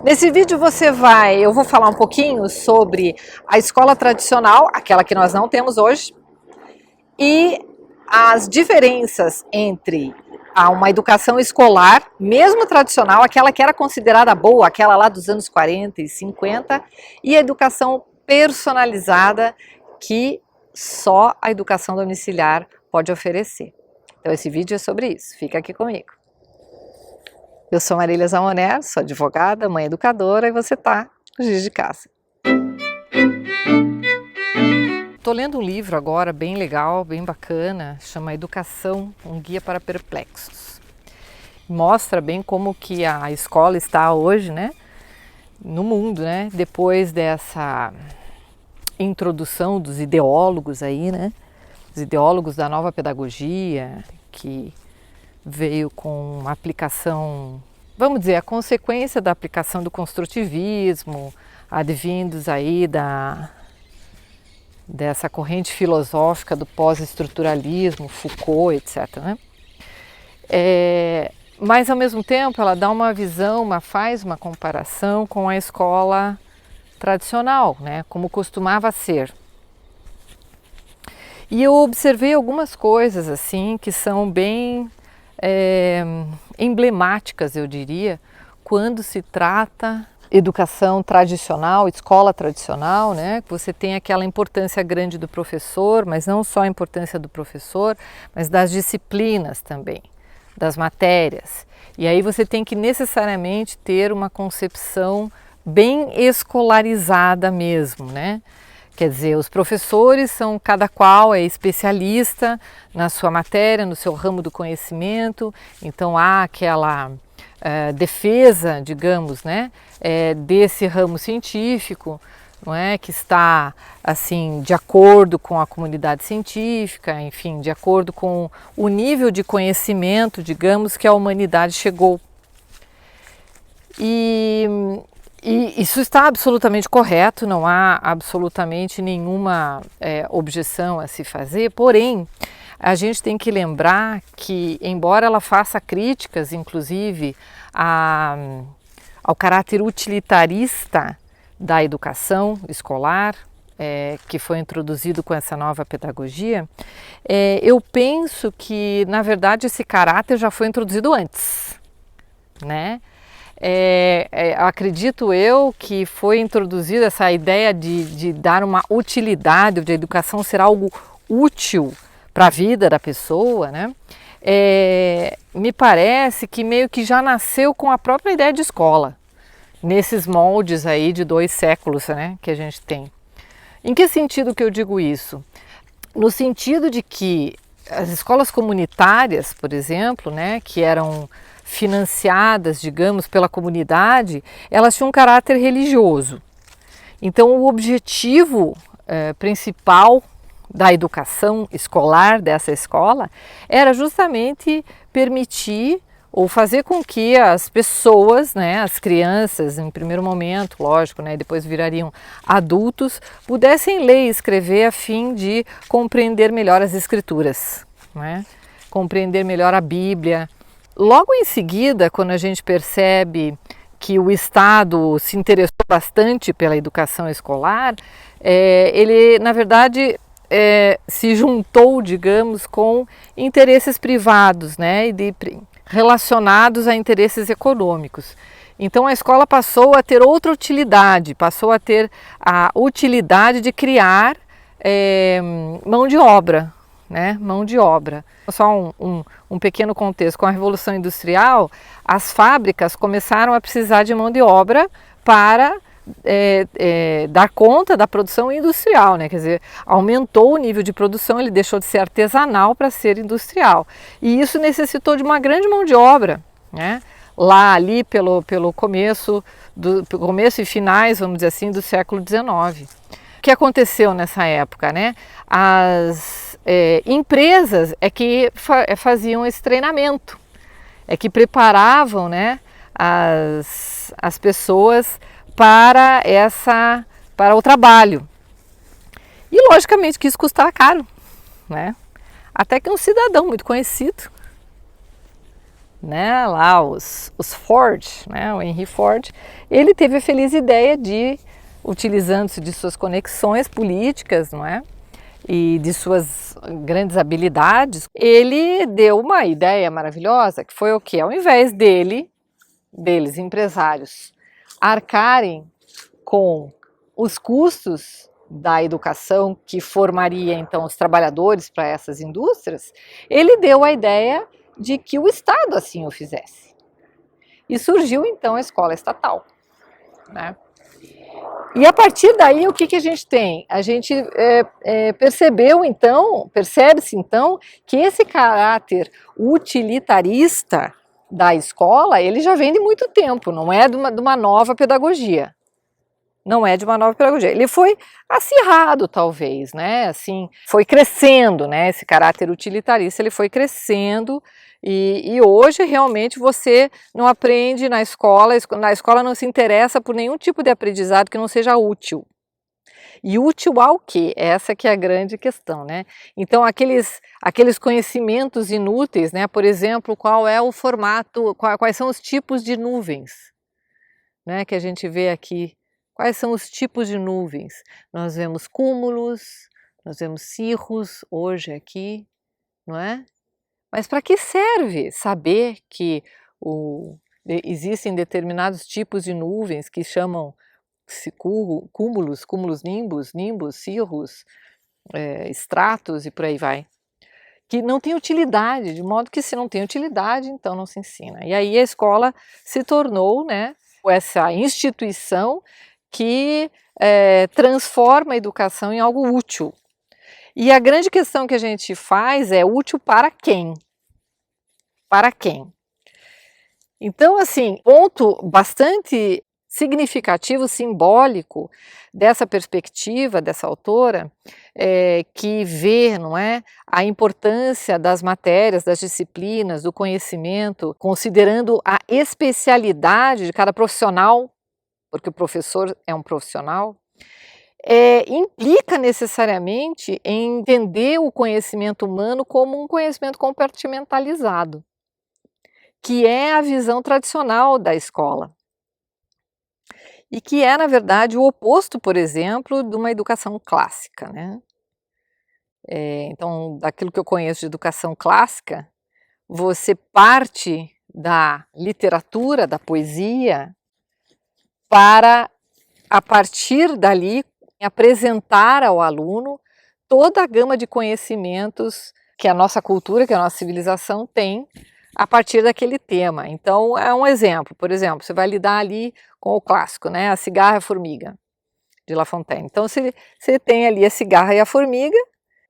Nesse vídeo eu vou falar um pouquinho sobre a escola tradicional, aquela que nós não temos hoje, e as diferenças entre uma educação escolar, mesmo tradicional, aquela que era considerada boa, aquela lá dos anos 40 e 50, e a educação personalizada que só a educação domiciliar pode oferecer. Então esse vídeo é sobre isso, fica aqui comigo. Eu sou Marília Zamoner, sou advogada, mãe educadora e você tá com Giz de Cássia. Estou lendo um livro agora bem legal, bem bacana, chama Educação, um guia para perplexos. Mostra bem como que a escola está hoje, né, no mundo, né, depois dessa introdução dos ideólogos aí, né, os ideólogos da nova pedagogia, que veio com uma aplicação, vamos dizer, a consequência da aplicação do construtivismo, advindos aí dessa corrente filosófica do pós-estruturalismo, Foucault, etc. Né? Mas ao mesmo tempo ela dá uma visão, faz uma comparação com a escola tradicional, né? Como costumava ser. E eu observei algumas coisas assim que são bem emblemáticas, eu diria, quando se trata educação tradicional, escola tradicional, né? Você tem aquela importância grande do professor, mas não só a importância do professor, mas das disciplinas também, das matérias. E aí você tem que necessariamente ter uma concepção bem escolarizada mesmo, né? Quer dizer, os professores são, cada qual é especialista na sua matéria, no seu ramo do conhecimento, então há aquela defesa, digamos, né, desse ramo científico, não é, que está assim de acordo com a comunidade científica, enfim, de acordo com o nível de conhecimento, digamos, que a humanidade chegou. E isso está absolutamente correto, não há absolutamente nenhuma objeção a se fazer, porém, a gente tem que lembrar que, embora ela faça críticas, inclusive, ao caráter utilitarista da educação escolar, que foi introduzido com essa nova pedagogia, eu penso que, na verdade, esse caráter já foi introduzido antes, né? Acredito eu que foi introduzida essa ideia de dar uma utilidade, de a educação ser algo útil para a vida da pessoa, né? Me parece que meio que já nasceu com a própria ideia de escola, nesses moldes aí de 2 séculos, né, que a gente tem. Em que sentido que eu digo isso? No sentido de que as escolas comunitárias, por exemplo, né, que eram financiadas, digamos, pela comunidade, elas tinham um caráter religioso. Então, o objetivo principal da educação escolar dessa escola era justamente permitir ou fazer com que as pessoas, né, as crianças, em primeiro momento, lógico, né, depois virariam adultos, pudessem ler e escrever a fim de compreender melhor as escrituras, né, compreender melhor a Bíblia. Logo em seguida, quando a gente percebe que o Estado se interessou bastante pela educação escolar, ele, na verdade, se juntou, digamos, com interesses privados, né, relacionados a interesses econômicos. Então a escola passou a ter outra utilidade, passou a ter a utilidade de criar mão de obra, né, mão de obra. Só um pequeno contexto, com a Revolução Industrial, as fábricas começaram a precisar de mão de obra para dar conta da produção industrial, né? Quer dizer, aumentou o nível de produção, ele deixou de ser artesanal para ser industrial. E isso necessitou de uma grande mão de obra, né? Lá ali pelo começo e finais, vamos dizer assim, do século XIX. O que aconteceu nessa época, né? As empresas que faziam esse treinamento, que preparavam, né, as pessoas para o trabalho. E logicamente que isso custava caro, né? Até que um cidadão muito conhecido, né, lá os Ford, né, o Henry Ford, ele teve a feliz ideia de, utilizando-se de suas conexões políticas, não é, e de suas grandes habilidades, ele deu uma ideia maravilhosa, que foi o quê? Ao invés deles, empresários, arcarem com os custos da educação que formaria então os trabalhadores para essas indústrias, ele deu a ideia de que o Estado assim o fizesse. E surgiu então a escola estatal, né? E a partir daí, o que a gente tem? A gente percebe-se então, que esse caráter utilitarista da escola, ele já vem de muito tempo, não é de uma nova pedagogia. Não é de uma nova pedagogia. Ele foi acirrado, talvez, né? Assim, foi crescendo, né? Esse caráter utilitarista, ele foi crescendo e hoje realmente você não aprende na escola não se interessa por nenhum tipo de aprendizado que não seja útil. E útil ao quê? Essa que é a grande questão, né? Então, aqueles conhecimentos inúteis, né? Por exemplo, qual é o formato, quais são os tipos de nuvens, né? Que a gente vê aqui. Quais são os tipos de nuvens? Nós vemos cúmulos, nós vemos cirros hoje aqui, não é? Mas para que serve saber que existem determinados tipos de nuvens que chamam-se cúmulos, nimbos, cirros, estratos e por aí vai? Que não tem utilidade, de modo que se não tem utilidade, então não se ensina. E aí a escola se tornou, né, essa instituição que transforma a educação em algo útil. E a grande questão que a gente faz é útil para quem? Para quem? Então, assim, ponto bastante significativo, simbólico dessa perspectiva dessa autora, que vê, não é, a importância das matérias, das disciplinas, do conhecimento, considerando a especialidade de cada profissional, porque o professor é um profissional, implica necessariamente em entender o conhecimento humano como um conhecimento compartimentalizado, que é a visão tradicional da escola. E que é, na verdade, o oposto, por exemplo, de uma educação clássica, né? Então, daquilo que eu conheço de educação clássica, você parte da literatura, da poesia, para, a partir dali, apresentar ao aluno toda a gama de conhecimentos que a nossa cultura, que a nossa civilização tem a partir daquele tema. Então, é um exemplo. Por exemplo, você vai lidar ali com o clássico, né? A cigarra e a formiga, de La Fontaine. Então, você tem ali a cigarra e a formiga.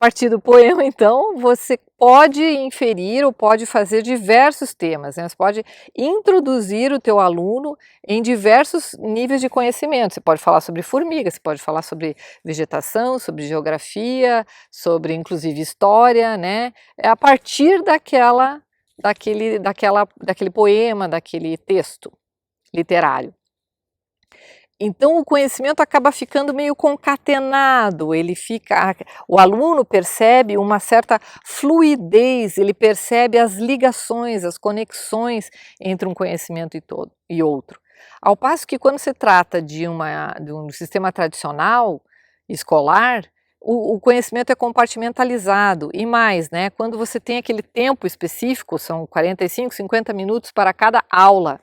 A partir do poema, então, você pode inferir ou pode fazer diversos temas, né? Você pode introduzir o teu aluno em diversos níveis de conhecimento. Você pode falar sobre formiga, você pode falar sobre vegetação, sobre geografia, sobre inclusive história, né? É a partir daquele poema, daquele texto literário. Então o conhecimento acaba ficando meio concatenado, o aluno percebe uma certa fluidez, ele percebe as ligações, as conexões entre um conhecimento e outro. Ao passo que quando se trata de um sistema tradicional, escolar, o conhecimento é compartimentalizado e mais, né? Quando você tem aquele tempo específico, são 45, 50 minutos para cada aula,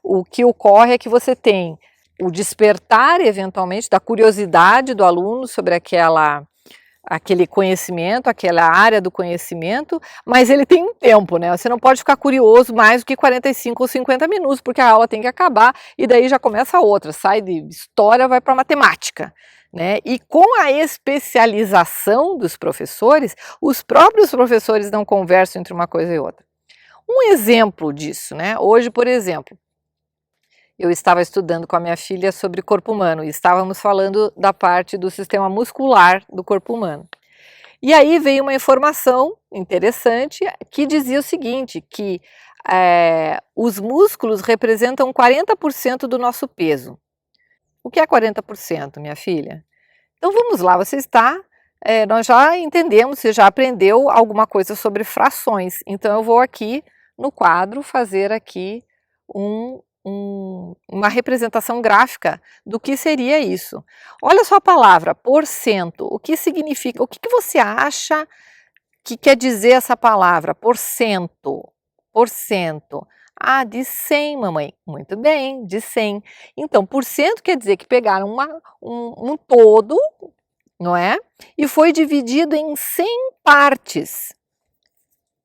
o que ocorre é que você tem o despertar, eventualmente, da curiosidade do aluno sobre aquele conhecimento, aquela área do conhecimento, mas ele tem um tempo, né? Você não pode ficar curioso mais do que 45 ou 50 minutos, porque a aula tem que acabar e daí já começa outra, sai de história, vai para matemática, né? E com a especialização dos professores, os próprios professores não conversam entre uma coisa e outra. Um exemplo disso, né? Hoje, por exemplo, eu estava estudando com a minha filha sobre corpo humano e estávamos falando da parte do sistema muscular do corpo humano. E aí veio uma informação interessante que dizia o seguinte, que os músculos representam 40% do nosso peso. O que é 40%, minha filha? Então vamos lá, nós já entendemos, você já aprendeu alguma coisa sobre frações, então eu vou aqui no quadro, fazer aqui uma representação gráfica do que seria isso. Olha só a palavra, porcento. O que significa? O que você acha que quer dizer essa palavra, porcento? Porcento. Ah, de 100, mamãe. Muito bem, de 100. Então, porcento quer dizer que pegaram um todo, não é? E foi dividido em 100 partes.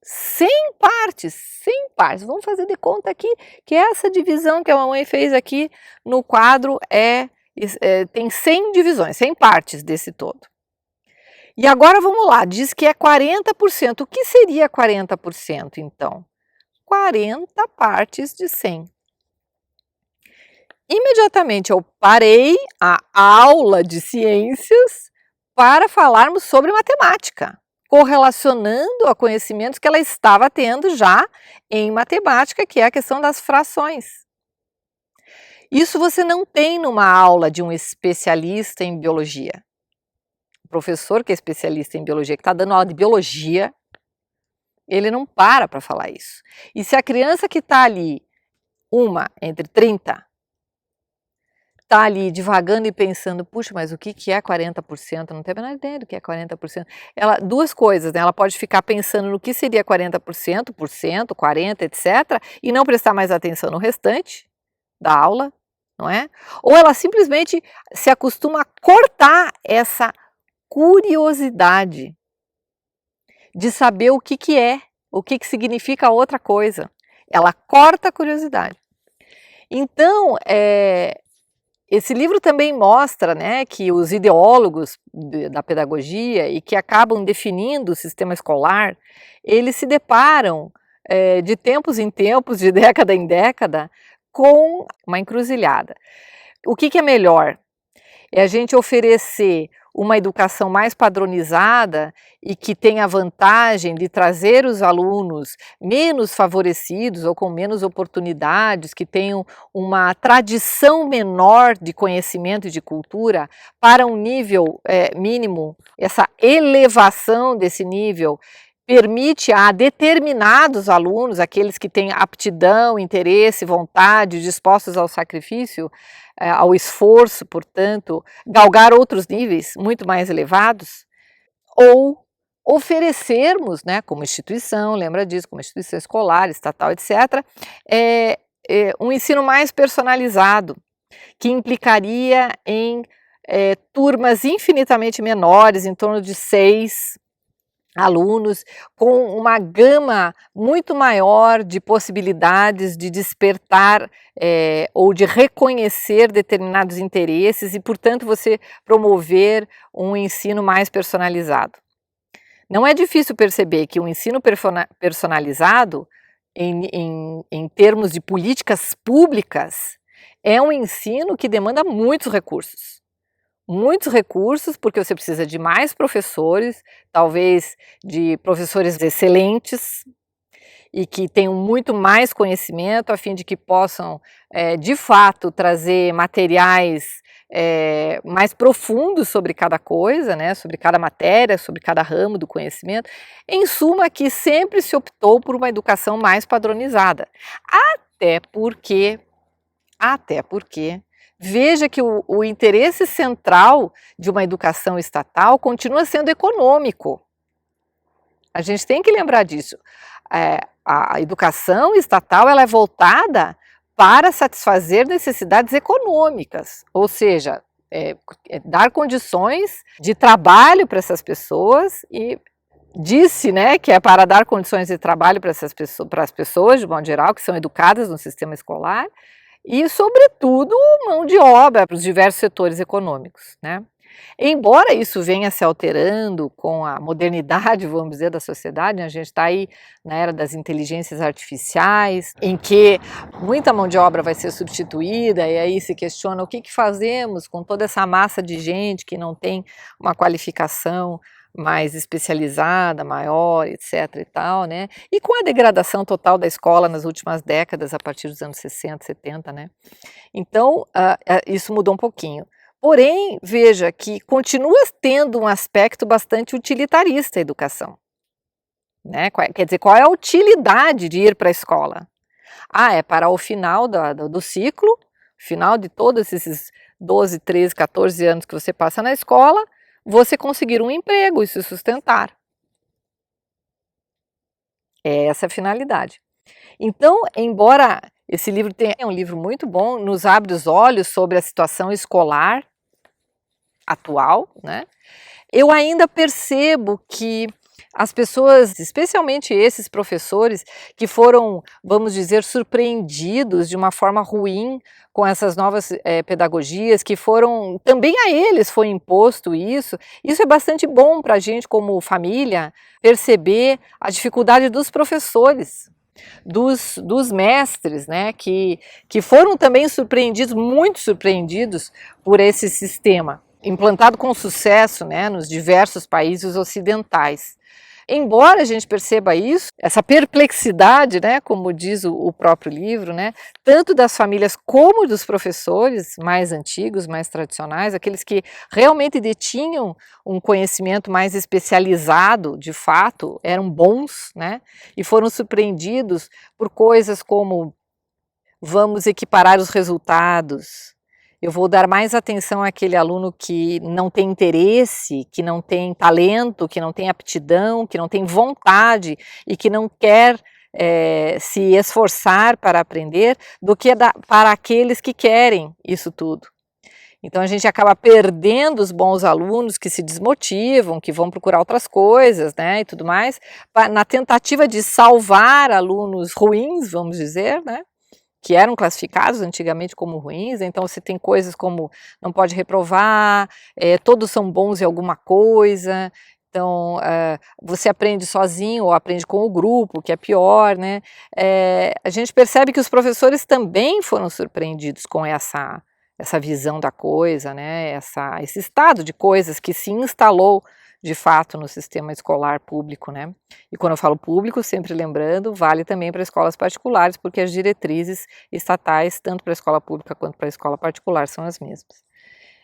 100 partes, 100 partes. Vamos fazer de conta aqui que essa divisão que a mamãe fez aqui no quadro tem 100 divisões, 100 partes desse todo. E agora vamos lá, diz que é 40%. O que seria 40% então? 40 partes de 100. Imediatamente eu parei a aula de ciências para falarmos sobre matemática, correlacionando a conhecimentos que ela estava tendo já em matemática, que é a questão das frações. Isso você não tem numa aula de um especialista em biologia. O professor que é especialista em biologia, que está dando aula de biologia, ele não para falar isso. E se a criança que está ali, uma entre 30, está ali divagando e pensando, puxa, mas o que é 40%? Não tem a menor ideia do que é 40%. Duas coisas, né? Ela pode ficar pensando no que seria 40%, 40%, etc., e não prestar mais atenção no restante da aula, não é? Ou ela simplesmente se acostuma a cortar essa curiosidade de saber o que é, o que significa outra coisa. Ela corta a curiosidade. Então, esse livro também mostra, né, que os ideólogos da pedagogia e que acabam definindo o sistema escolar, eles se deparam de tempos em tempos, de década em década, com uma encruzilhada. O que é melhor? É a gente oferecer uma educação mais padronizada e que tenha a vantagem de trazer os alunos menos favorecidos ou com menos oportunidades, que tenham uma tradição menor de conhecimento e de cultura, para um nível mínimo. Essa elevação desse nível permite a determinados alunos, aqueles que têm aptidão, interesse, vontade, dispostos ao sacrifício, ao esforço, portanto, galgar outros níveis muito mais elevados, ou oferecermos, né, como instituição, lembra disso, como instituição escolar, estatal, etc., um ensino mais personalizado, que implicaria em turmas infinitamente menores, em torno de 6 alunos, com uma gama muito maior de possibilidades de despertar ou de reconhecer determinados interesses e, portanto, você promover um ensino mais personalizado. Não é difícil perceber que o ensino personalizado, em termos de políticas públicas, é um ensino que demanda muitos recursos. Muitos recursos, porque você precisa de mais professores, talvez de professores excelentes e que tenham muito mais conhecimento, a fim de que possam, de fato, trazer materiais mais profundos sobre cada coisa, né, sobre cada matéria, sobre cada ramo do conhecimento. Em suma, que sempre se optou por uma educação mais padronizada. Até porque veja que o interesse central de uma educação estatal continua sendo econômico. A gente tem que lembrar disso. A educação estatal ela é voltada para satisfazer necessidades econômicas, ou seja, dar condições de trabalho para essas pessoas e disse, né, que é para dar condições de trabalho para as pessoas, de modo geral, que são educadas no sistema escolar, e, sobretudo, mão de obra para os diversos setores econômicos, né? Embora isso venha se alterando com a modernidade, vamos dizer, da sociedade, a gente está aí na era das inteligências artificiais, em que muita mão de obra vai ser substituída, e aí se questiona o que fazemos com toda essa massa de gente que não tem uma qualificação mais especializada, maior, etc. e tal, né? E com a degradação total da escola nas últimas décadas, a partir dos anos 60, 70, né? Então, isso mudou um pouquinho. Porém, veja que continua tendo um aspecto bastante utilitarista a educação. né? Quer dizer, qual é a utilidade de ir para a escola? Ah, é para o final do ciclo, final de todos esses 12, 13, 14 anos que você passa na escola, você conseguir um emprego e se sustentar. É essa a finalidade. Então, embora esse livro tenha um livro muito bom, nos abre os olhos sobre a situação escolar atual, né? Eu ainda percebo que as pessoas, especialmente esses professores, que foram, vamos dizer, surpreendidos de uma forma ruim com essas novas pedagogias, que foram, também a eles foi imposto isso é bastante bom para a gente como família, perceber a dificuldade dos professores, dos mestres, né, que foram também surpreendidos, muito surpreendidos por esse sistema, implantado com sucesso, né, nos diversos países ocidentais. Embora a gente perceba isso, essa perplexidade, né, como diz o próprio livro, né, tanto das famílias como dos professores mais antigos, mais tradicionais, aqueles que realmente detinham um conhecimento mais especializado, de fato, eram bons, né, e foram surpreendidos por coisas como vamos equiparar os resultados. Eu vou dar mais atenção àquele aluno que não tem interesse, que não tem talento, que não tem aptidão, que não tem vontade e que não quer se esforçar para aprender, do que para aqueles que querem isso tudo. Então a gente acaba perdendo os bons alunos que se desmotivam, que vão procurar outras coisas, né, e tudo mais, na tentativa de salvar alunos ruins, vamos dizer, né, que eram classificados antigamente como ruins. Então você tem coisas como não pode reprovar, todos são bons em alguma coisa, então você aprende sozinho ou aprende com o grupo, que é pior, né? A gente percebe que os professores também foram surpreendidos com essa visão da coisa, né? Esse estado de coisas que se instalou de fato no sistema escolar público, né? E quando eu falo público, sempre lembrando, vale também para escolas particulares, porque as diretrizes estatais, tanto para a escola pública quanto para a escola particular, são as mesmas.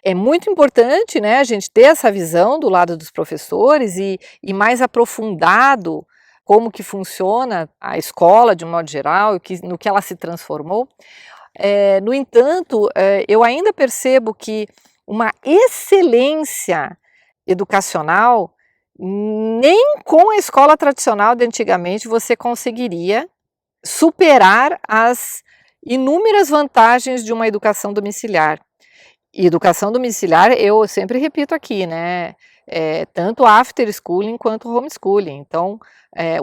É muito importante, né, a gente ter essa visão do lado dos professores e mais aprofundado como que funciona a escola de um modo geral e no que ela se transformou. No entanto, eu ainda percebo que uma excelência educacional, nem com a escola tradicional de antigamente você conseguiria superar as inúmeras vantagens de uma educação domiciliar. E educação domiciliar, eu sempre repito aqui, né, tanto after schooling quanto homeschooling. Então,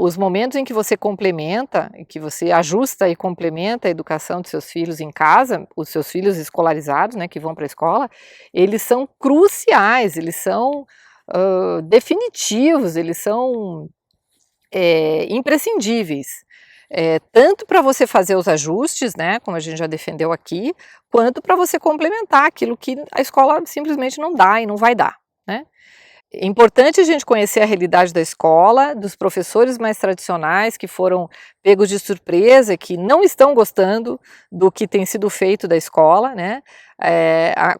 os momentos em que você complementa, em que você ajusta e complementa a educação dos seus filhos em casa, os seus filhos escolarizados, né, que vão para a escola, eles são cruciais, eles são definitivos, eles são imprescindíveis. Tanto para você fazer os ajustes, né, como a gente já defendeu aqui, quanto para você complementar aquilo que a escola simplesmente não dá e não vai dar, né. É importante a gente conhecer a realidade da escola, dos professores mais tradicionais que foram pegos de surpresa, que não estão gostando do que tem sido feito da escola, né,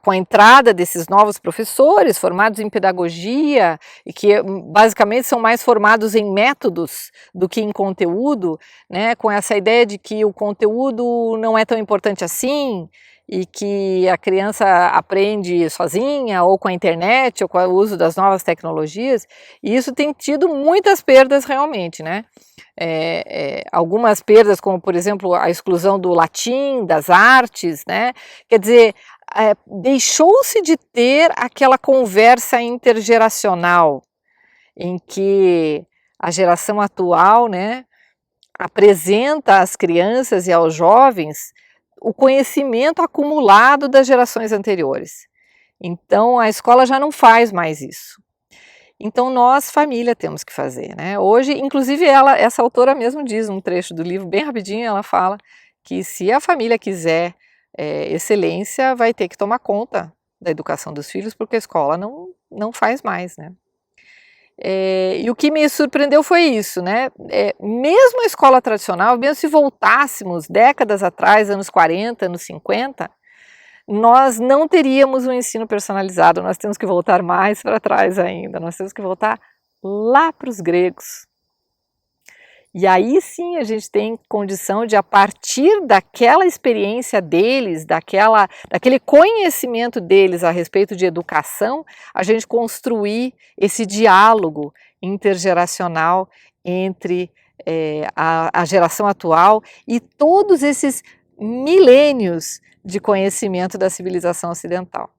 com a entrada desses novos professores formados em pedagogia e que basicamente são mais formados em métodos do que em conteúdo, né, com essa ideia de que o conteúdo não é tão importante assim, e que a criança aprende sozinha, ou com a internet, ou com o uso das novas tecnologias, e isso tem tido muitas perdas realmente, né? Algumas perdas, como por exemplo a exclusão do latim, das artes, né? Quer dizer, deixou-se de ter aquela conversa intergeracional, em que a geração atual, né, apresenta às crianças e aos jovens o conhecimento acumulado das gerações anteriores. Então a escola já não faz mais isso. Então nós, família, temos que fazer, né? Hoje, inclusive essa autora mesmo diz num trecho do livro, bem rapidinho, ela fala que se a família quiser excelência, vai ter que tomar conta da educação dos filhos, porque a escola não faz mais, né? E o que me surpreendeu foi isso, né? Mesmo a escola tradicional, mesmo se voltássemos décadas atrás, anos 40, anos 50, nós não teríamos um ensino personalizado, nós temos que voltar mais para trás ainda, nós temos que voltar lá para os gregos. E aí sim a gente tem condição de, a partir daquela experiência deles, daquele conhecimento deles a respeito de educação, a gente construir esse diálogo intergeracional entre a geração atual e todos esses milênios de conhecimento da civilização ocidental.